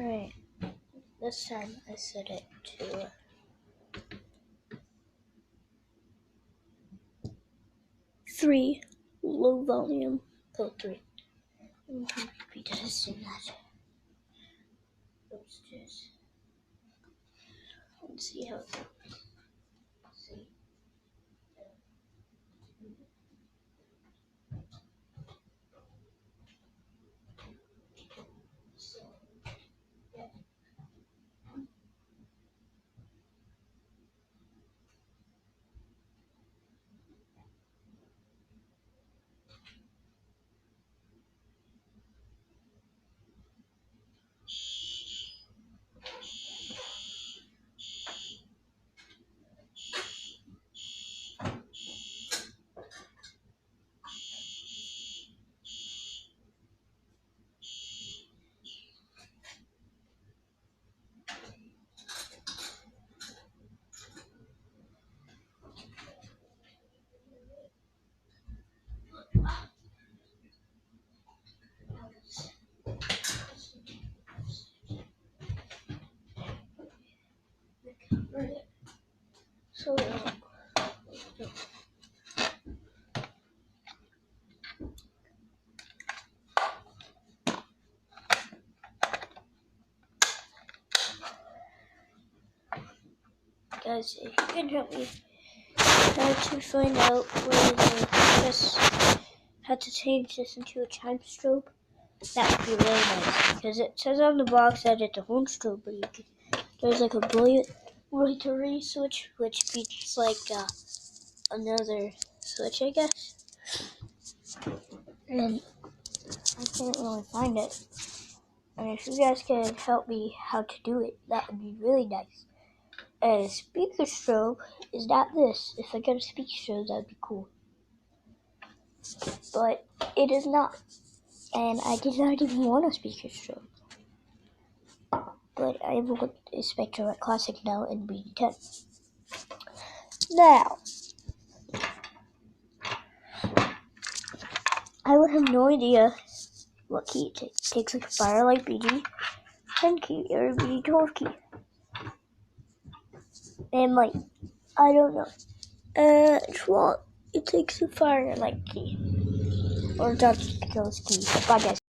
Alright, this time I set it to 3, low volume. Code 3. I'm going to be testing that. Let's see how it goes. See. So guys, if you can help me try to find out where how to change this into a chime strobe, that would be really nice, because it says on the box that it's a home strobe, but there's like a bullet rotary switch, which beats like another switch, I guess. And I can't really find it. And if you guys can help me how to do it, that would be really nice. And a speaker strobe is not this. If I get a speaker strobe, that would be cool. But it is not. And I did not even want a speaker strobe. But I want a Spectrum Classic now in BD10. Now, I would have no idea what key it takes. It takes like a Firelight BD10 key or a BD12 key. And like, I don't know. It takes a Firelight key. Or Dr. Kills key. Bye guys.